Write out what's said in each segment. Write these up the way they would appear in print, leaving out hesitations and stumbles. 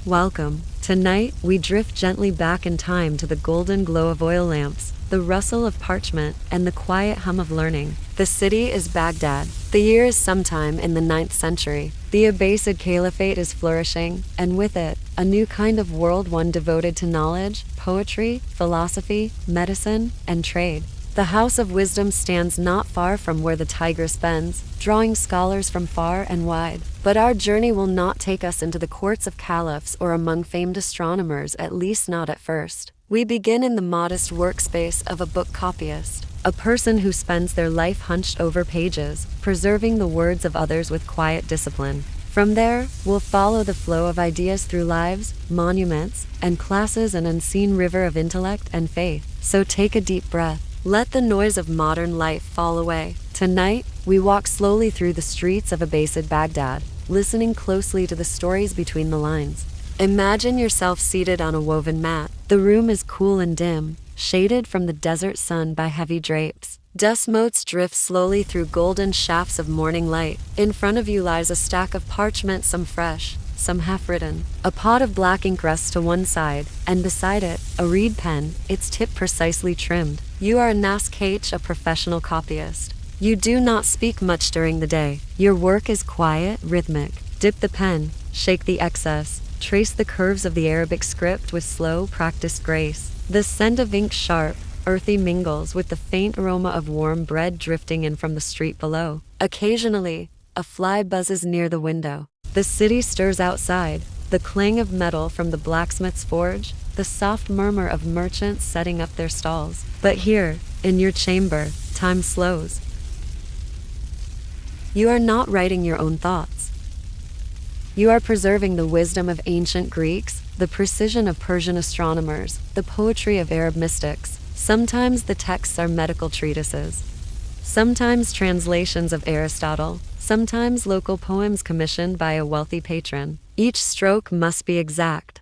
Welcome. Tonight, we drift gently back in time to the golden glow of oil lamps, the rustle of parchment, and the quiet hum of learning. The city is Baghdad. The year is sometime in the 9th century. The Abbasid Caliphate is flourishing, and with it, a new kind of world, one devoted to knowledge, poetry, philosophy, medicine, and trade. The House of Wisdom stands not far from where the Tigris bends, drawing scholars from far and wide. But our journey will not take us into the courts of caliphs or among famed astronomers, at least not at first. We begin in the modest workspace of a book copyist, a person who spends their life hunched over pages, preserving the words of others with quiet discipline. From there, we'll follow the flow of ideas through lives, monuments, and classes, an unseen river of intellect and faith. So take a deep breath. Let the noise of modern life fall away. Tonight, we walk slowly through the streets of Abbasid Baghdad, listening closely to the stories between the lines. Imagine yourself seated on a woven mat. The room is cool and dim, shaded from the desert sun by heavy drapes. Dust motes drift slowly through golden shafts of morning light. In front of you lies a stack of parchment, some fresh, some half-written. A pot of black ink rests to one side, and beside it, a reed pen, its tip precisely trimmed. You are a professional copyist. You do not speak much during the day. Your work is quiet, rhythmic. Dip the pen, shake the excess, trace the curves of the Arabic script with slow, practiced grace. The scent of ink, sharp, earthy, mingles with the faint aroma of warm bread drifting in from the street below. Occasionally, a fly buzzes near the window. The city stirs outside, the clang of metal from the blacksmith's forge, the soft murmur of merchants setting up their stalls. But here, in your chamber, time slows. You are not writing your own thoughts. You are preserving the wisdom of ancient Greeks, the precision of Persian astronomers, the poetry of Arab mystics. Sometimes the texts are medical treatises, sometimes translations of Aristotle, sometimes local poems commissioned by a wealthy patron. Each stroke must be exact.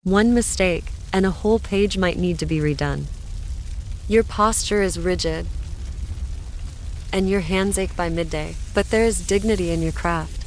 One mistake, and a whole page might need to be redone. Your posture is rigid, and your hands ache by midday, but there is dignity in your craft.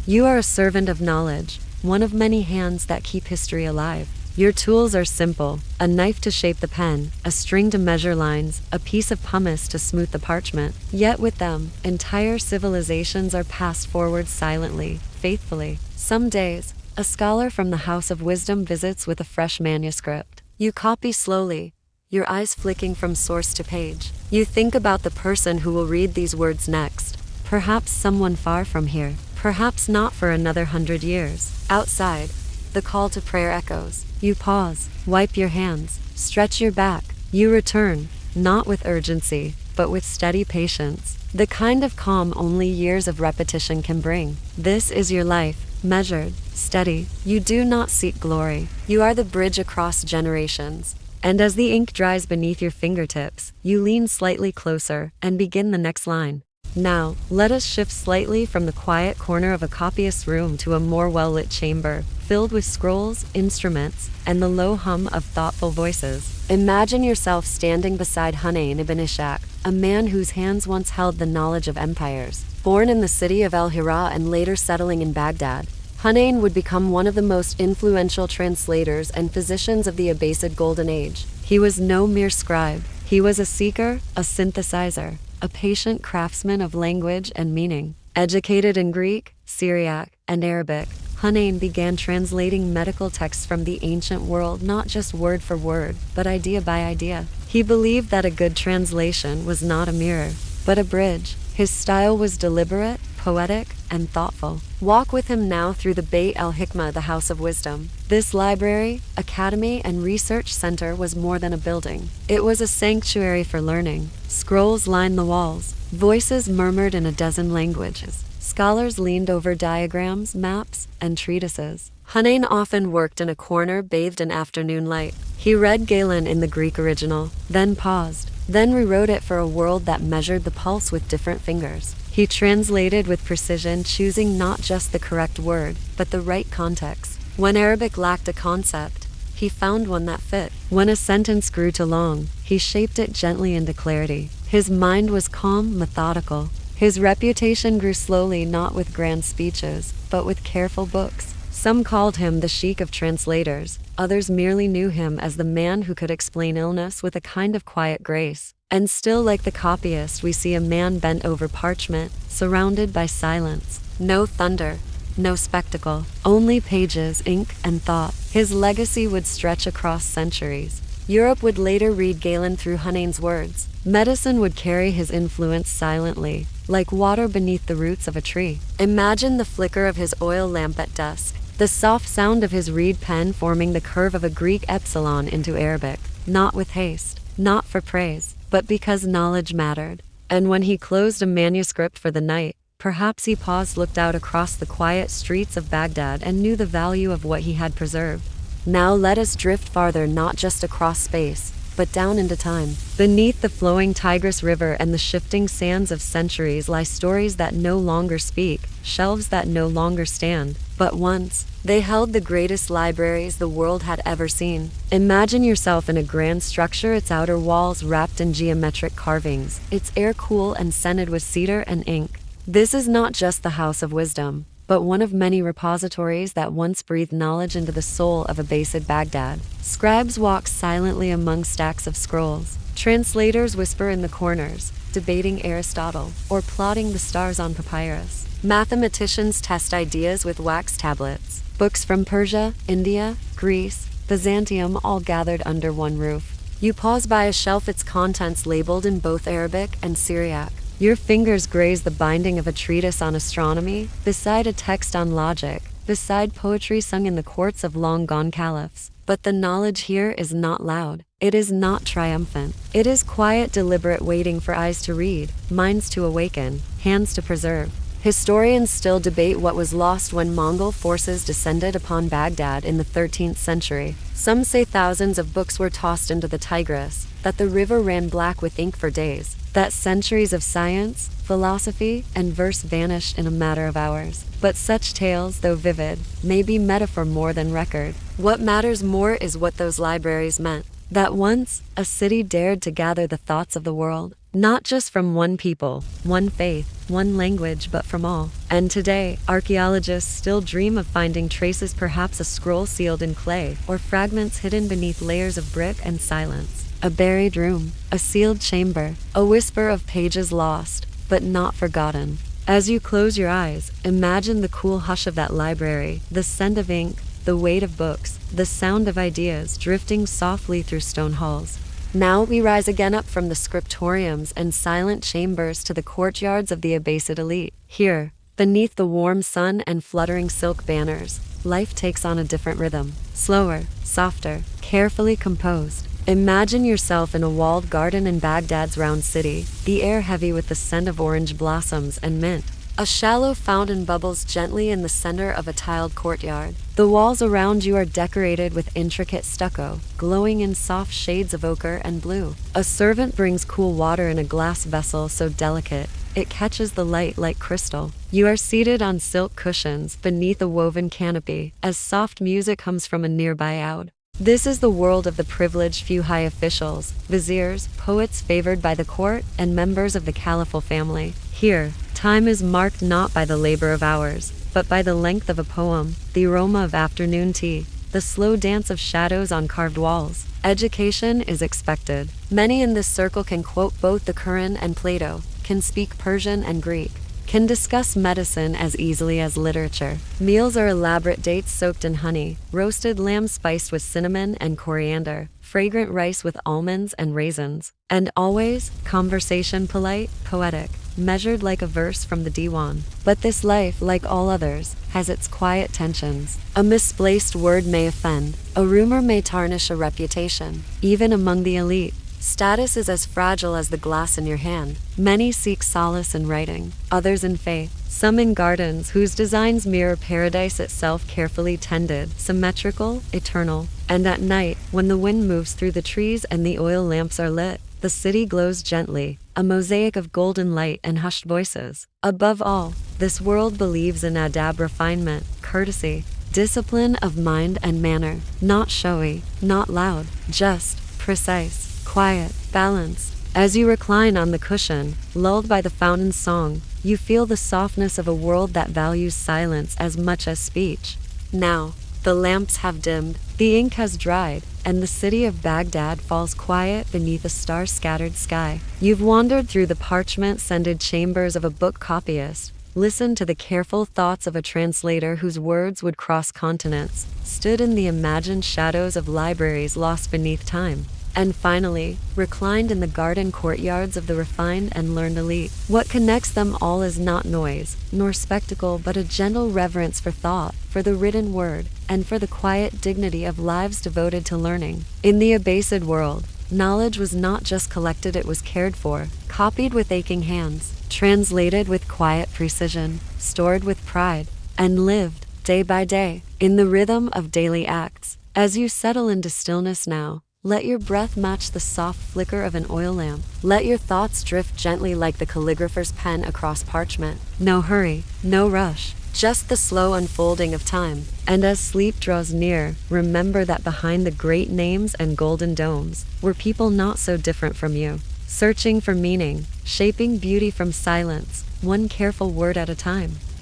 You are a servant of knowledge, one of many hands that keep history alive. Your tools are simple: a knife to shape the pen, a string to measure lines, a piece of pumice to smooth the parchment. Yet with them, entire civilizations are passed forward silently, faithfully. Some days, a scholar from the House of Wisdom visits with a fresh manuscript. You copy slowly, your eyes flicking from source to page. You think about the person who will read these words next. Perhaps someone far from here, perhaps not for another 100 years. Outside, the call to prayer echoes. You pause, wipe your hands, stretch your back. You return, not with urgency, but with steady patience, the kind of calm only years of repetition can bring. This is your life, measured, steady. You do not seek glory. You are the bridge across generations. And as the ink dries beneath your fingertips, you lean slightly closer and begin the next line. Now, let us shift slightly from the quiet corner of a copyist's room to a more well-lit chamber, filled with scrolls, instruments, and the low hum of thoughtful voices. Imagine yourself standing beside Hunayn ibn Ishaq, a man whose hands once held the knowledge of empires. Born in the city of El-Hira and later settling in Baghdad, Hunayn would become one of the most influential translators and physicians of the Abbasid Golden Age. He was no mere scribe. He was a seeker, a synthesizer, a patient craftsman of language and meaning. Educated in Greek, Syriac, and Arabic, Hunayn began translating medical texts from the ancient world, not just word for word, but idea by idea. He believed that a good translation was not a mirror, but a bridge. His style was deliberate, poetic, and thoughtful. Walk with him now through the Beit al-Hikmah, the House of Wisdom. This library, academy, and research center was more than a building. It was a sanctuary for learning. Scrolls lined the walls. Voices murmured in a dozen languages. Scholars leaned over diagrams, maps, and treatises. Hunayn often worked in a corner bathed in afternoon light. He read Galen in the Greek original, then paused, then rewrote it for a world that measured the pulse with different fingers. He translated with precision, choosing not just the correct word, but the right context. When Arabic lacked a concept, he found one that fit. When a sentence grew too long, he shaped it gently into clarity. His mind was calm, methodical. His reputation grew slowly, not with grand speeches, but with careful books, Some called him the Sheikh of translators, others merely knew him as the man who could explain illness with a kind of quiet grace. And still, like the copyist, we see a man bent over parchment, surrounded by silence. No thunder, no spectacle, only pages, ink, and thought. His legacy would stretch across centuries. Europe would later read Galen through Hunayn's words. Medicine would carry his influence silently, like water beneath the roots of a tree. Imagine the flicker of his oil lamp at dusk, the soft sound of his reed pen forming the curve of a Greek epsilon into Arabic, not with haste, not for praise, but because knowledge mattered. And when he closed a manuscript for the night, perhaps he paused, looked out across the quiet streets of Baghdad, and knew the value of what he had preserved. Now let us drift farther, not just across space, but down into time. Beneath the flowing Tigris River and the shifting sands of centuries lie stories that no longer speak, shelves that no longer stand. But once, they held the greatest libraries the world had ever seen. Imagine yourself in a grand structure, its outer walls wrapped in geometric carvings, its air cool and scented with cedar and ink. This is not just the House of Wisdom, but one of many repositories that once breathed knowledge into the soul of Abbasid Baghdad. Scribes walk silently among stacks of scrolls. Translators whisper in the corners, debating Aristotle or plotting the stars on papyrus. Mathematicians test ideas with wax tablets. Books from Persia, India, Greece, Byzantium, all gathered under one roof. You pause by a shelf, its contents labeled in both Arabic and Syriac. Your fingers graze the binding of a treatise on astronomy, beside a text on logic, beside poetry sung in the courts of long-gone caliphs. But the knowledge here is not loud. It is not triumphant. It is quiet, deliberate, waiting for eyes to read, minds to awaken, hands to preserve. Historians still debate what was lost when Mongol forces descended upon Baghdad in the 13th century. Some say thousands of books were tossed into the Tigris, that the river ran black with ink for days, that centuries of science, philosophy, and verse vanished in a matter of hours. But such tales, though vivid, may be metaphor more than record. What matters more is what those libraries meant. That once, a city dared to gather the thoughts of the world, not just from one people, one faith, one language, but from all. And today, archaeologists still dream of finding traces, perhaps a scroll sealed in clay, or fragments hidden beneath layers of brick and silence. A buried room, a sealed chamber, a whisper of pages lost, but not forgotten. As you close your eyes, imagine the cool hush of that library, the scent of ink, the weight of books, the sound of ideas drifting softly through stone halls. Now we rise again, up from the scriptoriums and silent chambers to the courtyards of the Abbasid elite. Here, beneath the warm sun and fluttering silk banners, life takes on a different rhythm. Slower, softer, carefully composed. Imagine yourself in a walled garden in Baghdad's round city, the air heavy with the scent of orange blossoms and mint. A shallow fountain bubbles gently in the center of a tiled courtyard. The walls around you are decorated with intricate stucco, glowing in soft shades of ochre and blue. A servant brings cool water in a glass vessel so delicate, it catches the light like crystal. You are seated on silk cushions beneath a woven canopy, as soft music hums from a nearby oud. This is the world of the privileged few: high officials, viziers, poets favored by the court, and members of the caliphal family. Here, time is marked not by the labor of hours, but by the length of a poem, the aroma of afternoon tea, the slow dance of shadows on carved walls. Education is expected. Many in this circle can quote both the Quran and Plato, can speak Persian and Greek, can discuss medicine as easily as literature. Meals are elaborate: dates soaked in honey, roasted lamb spiced with cinnamon and coriander, fragrant rice with almonds and raisins. And always, conversation polite, poetic, measured like a verse from the Diwan. But this life, like all others, has its quiet tensions. A misplaced word may offend, a rumor may tarnish a reputation. Even among the elite, status is as fragile as the glass in your hand. Many seek solace in writing, others in faith, some in gardens whose designs mirror paradise itself, carefully tended, symmetrical, eternal. And at night, when the wind moves through the trees and the oil lamps are lit, the city glows gently, a mosaic of golden light and hushed voices. Above all, this world believes in adab, refinement, courtesy, discipline of mind and manner. Not showy, not loud, just precise, quiet, balanced. As you recline on the cushion, lulled by the fountain's song, you feel the softness of a world that values silence as much as speech. Now, the lamps have dimmed, the ink has dried, and the city of Baghdad falls quiet beneath a star-scattered sky. You've wandered through the parchment-scented chambers of a book copyist, listened to the careful thoughts of a translator whose words would cross continents, stood in the imagined shadows of libraries lost beneath time, and finally, reclined in the garden courtyards of the refined and learned elite. What connects them all is not noise, nor spectacle, but a gentle reverence for thought, for the written word, and for the quiet dignity of lives devoted to learning. In the Abbasid world, knowledge was not just collected, it was cared for, copied with aching hands, translated with quiet precision, stored with pride, and lived, day by day, in the rhythm of daily acts. As you settle into stillness now, let your breath match the soft flicker of an oil lamp. Let your thoughts drift gently like the calligrapher's pen across parchment. No hurry, no rush, just the slow unfolding of time. And as sleep draws near, remember that behind the great names and golden domes were people not so different from you, searching for meaning, shaping beauty from silence, one careful word at a time.